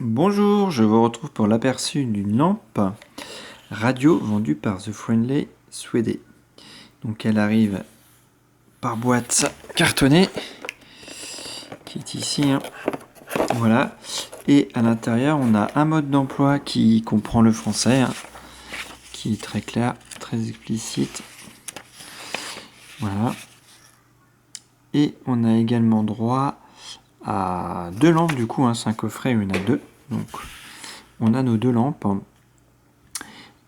Bonjour, je vous retrouve pour l'aperçu d'une lampe radio vendue par The Friendly Swede. Donc elle arrive par boîte cartonnée, qui est ici, hein. Voilà. Et à l'intérieur, on a un mode d'emploi qui comprend le français, hein, qui est très clair, très explicite. Voilà. Et on a également droit à deux lampes, du coup, hein, c'est un coffret, une à deux. Donc on a nos deux lampes.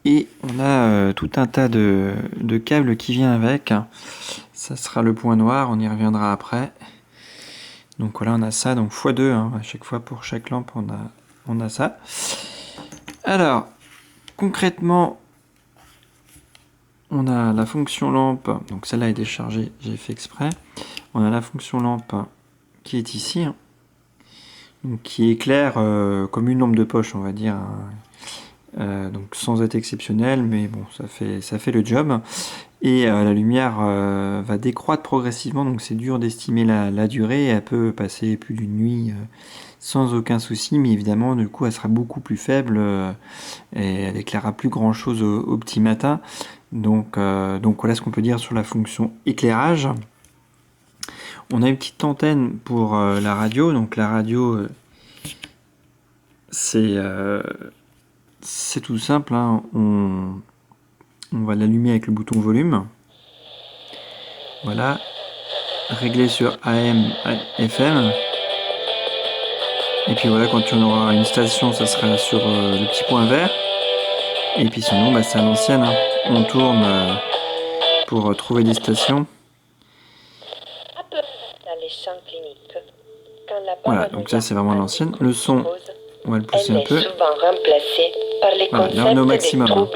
Et on a tout un tas de câbles qui vient avec. Ça sera le point noir, on y reviendra après. Donc voilà, on a ça, donc x2, hein, à chaque fois pour chaque lampe on a ça. Alors, concrètement, on a la fonction lampe, donc celle-là est déchargée, j'ai fait exprès. On a la fonction lampe qui est ici, hein, donc qui éclaire comme une lampe de poche, on va dire, hein. Donc sans être exceptionnel, mais bon, ça fait le job. Et la lumière va décroître progressivement, donc c'est dur d'estimer la durée. Elle peut passer plus d'une nuit sans aucun souci, mais évidemment, du coup, elle sera beaucoup plus faible et elle éclairera plus grand chose au petit matin. Donc voilà ce qu'on peut dire sur la fonction éclairage. On a une petite antenne pour la radio, donc la radio, c'est tout simple, hein. On va l'allumer avec le bouton volume. Voilà. Régler sur AM, FM. Et puis voilà, quand on aura une station, ça sera sur le petit point vert. Et puis sinon, bah, c'est à l'ancienne, hein. On tourne pour trouver des stations. Voilà, donc ça c'est vraiment l'ancienne. Le son, on va le pousser un peu. Voilà, là on est au maximum, hein.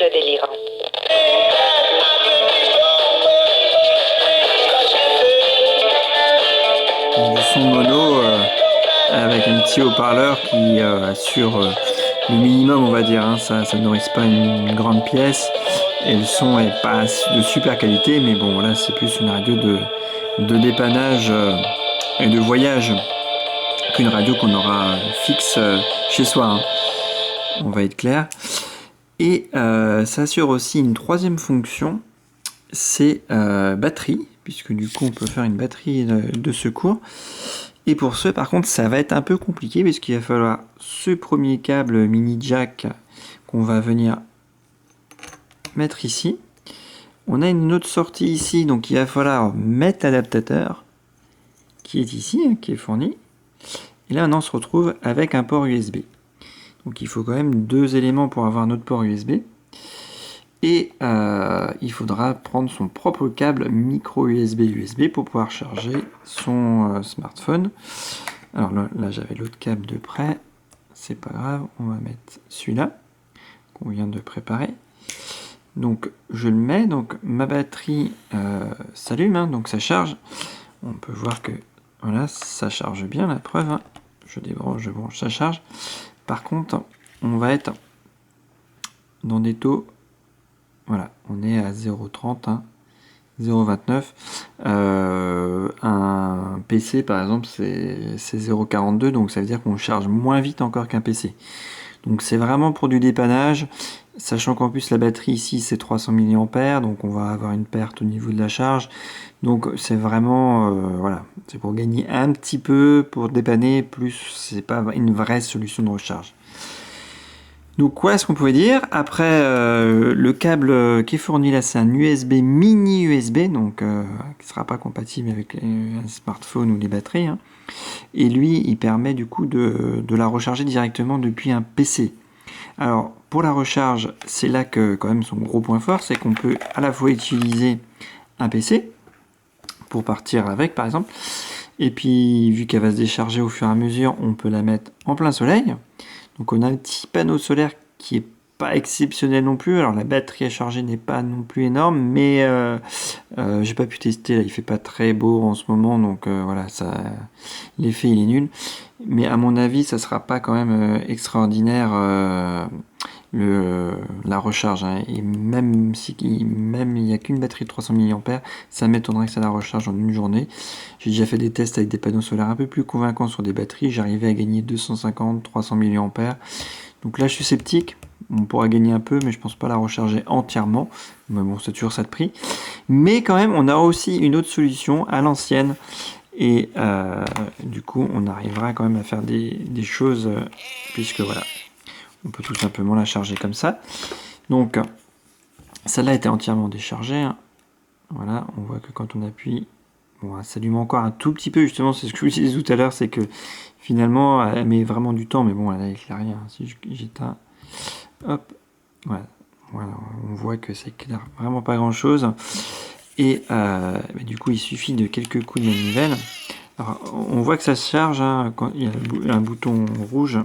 Du son mono avec un petit haut-parleur qui assure le minimum, on va dire, hein. Ça ne nourrit pas une grande pièce et le son est pas de super qualité, mais bon voilà, c'est plus une radio de dépannage et de voyage qu'une radio qu'on aura fixe chez soi, hein. On va être clair. Et ça assure aussi une troisième fonction, c'est batterie, puisque du coup on peut faire une batterie de secours. Et pour ce, par contre, ça va être un peu compliqué, puisqu'il va falloir ce premier câble mini jack qu'on va venir mettre ici. On a une autre sortie ici, donc il va falloir mettre l'adaptateur qui est ici, hein, qui est fourni. Et là, on se retrouve avec un port USB. Donc il faut quand même deux éléments pour avoir notre port USB. Et il faudra prendre son propre câble micro USB pour pouvoir charger son smartphone. Alors là j'avais l'autre câble de près, c'est pas grave, on va mettre celui-là qu'on vient de préparer. Donc je le mets, donc ma batterie s'allume, hein, donc ça charge. On peut voir que voilà, ça charge bien, la preuve, hein. Je débranche, je branche, ça charge. Par contre, on va être dans des taux. Voilà, on est à 0,30, hein, 0,29. Un PC, par exemple, c'est 0,42, donc ça veut dire qu'on charge moins vite encore qu'un PC. Donc c'est vraiment pour du dépannage, sachant qu'en plus la batterie ici c'est 300 mAh, donc on va avoir une perte au niveau de la charge. Donc c'est vraiment, voilà, c'est pour gagner un petit peu, pour dépanner, plus c'est pas une vraie solution de recharge. Donc quoi est-ce qu'on pouvait dire? Après le câble qui est fourni là, c'est un USB mini USB, donc qui ne sera pas compatible avec un smartphone ou les batteries, hein. Et lui il permet du coup de la recharger directement depuis un PC. Alors pour la recharge, c'est là que quand même son gros point fort, c'est qu'on peut à la fois utiliser un PC pour partir avec par exemple, et puis vu qu'elle va se décharger au fur et à mesure, on peut la mettre en plein soleil. Donc on a un petit panneau solaire qui est pas exceptionnel non plus. Alors la batterie à charger n'est pas non plus énorme, mais j'ai pas pu tester là, il fait pas très beau en ce moment, donc voilà, ça, l'effet il est nul. Mais à mon avis, ça sera pas quand même extraordinaire la recharge, hein. Et même il n'y a qu'une batterie de 300 mAh, ça m'étonnerait que ça la recharge en une journée. J'ai déjà fait des tests avec des panneaux solaires un peu plus convaincants sur des batteries, j'arrivais à gagner 250-300 mAh. Donc là je suis sceptique, on pourra gagner un peu, mais je pense pas la recharger entièrement. Mais bon, c'est toujours ça de prix. Mais quand même, on a aussi une autre solution à l'ancienne. Et du coup, on arrivera quand même à faire des choses, puisque voilà, on peut tout simplement la charger comme ça. Donc, celle-là était entièrement déchargée, hein. Voilà, on voit que quand on appuie, bon, ça s'allume encore un tout petit peu, justement, c'est ce que je vous disais tout à l'heure, c'est que finalement, elle met vraiment du temps, mais bon, elle éclaire rien. Si j'éteins, hop, voilà. Voilà, on voit que ça éclaire vraiment pas grand-chose. Et du coup, il suffit de quelques coups de manivelle. Alors, on voit que ça se charge, hein, quand il y a un bouton rouge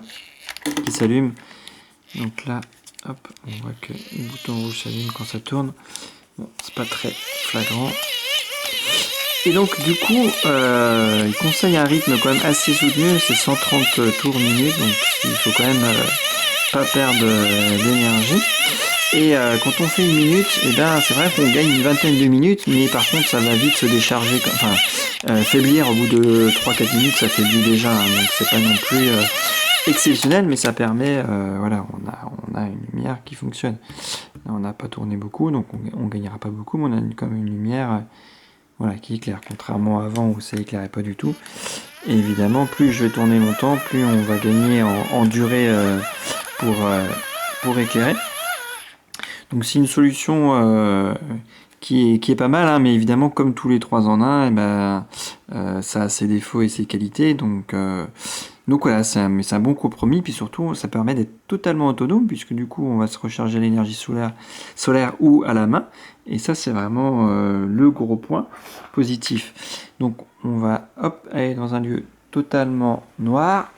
qui s'allume. Donc là, hop, on voit que le bouton rouge s'allume quand ça tourne. Bon, c'est pas très flagrant. Et donc du coup, il conseille un rythme quand même assez soutenu, c'est 130 tours minute, donc il faut quand même pas perdre d'énergie. Et quand on fait une minute, et ben c'est vrai qu'on gagne une vingtaine de minutes, mais par contre ça va vite se décharger, enfin faiblir au bout de 3-4 minutes, ça faiblit déjà, hein, donc c'est pas non plus exceptionnel, mais ça permet, voilà, on a une lumière qui fonctionne. Là, on n'a pas tourné beaucoup, donc on gagnera pas beaucoup, mais on a quand même une lumière voilà, qui éclaire, contrairement à avant où ça éclairait pas du tout. Et évidemment, plus je vais tourner longtemps, plus on va gagner en durée pour éclairer. Donc c'est une solution qui est pas mal, hein, mais évidemment comme tous les 3 en 1, ça a ses défauts et ses qualités. Donc voilà, c'est un bon compromis, puis surtout ça permet d'être totalement autonome, puisque du coup on va se recharger à l'énergie solaire ou à la main. Et ça c'est vraiment le gros point positif. Donc on va aller dans un lieu totalement noir,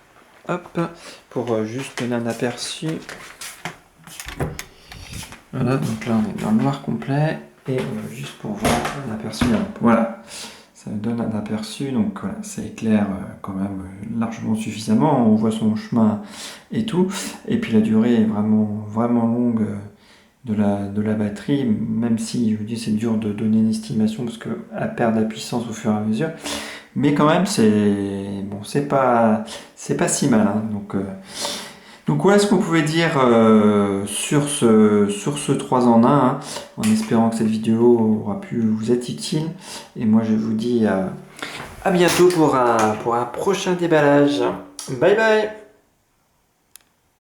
pour juste donner un aperçu. Voilà, donc là on est dans le noir complet, et juste pour voir un aperçu, voilà, ça donne un aperçu, donc voilà, ça éclaire quand même largement suffisamment, on voit son chemin et tout, et puis la durée est vraiment, vraiment longue de la batterie, même si je vous dis c'est dur de donner une estimation parce qu'elle perd de la puissance au fur et à mesure, mais quand même c'est pas si mal, hein, donc voilà ce qu'on pouvait dire sur ce 3 en 1, hein, en espérant que cette vidéo aura pu vous être utile. Et moi je vous dis à bientôt pour un prochain déballage. Bye bye!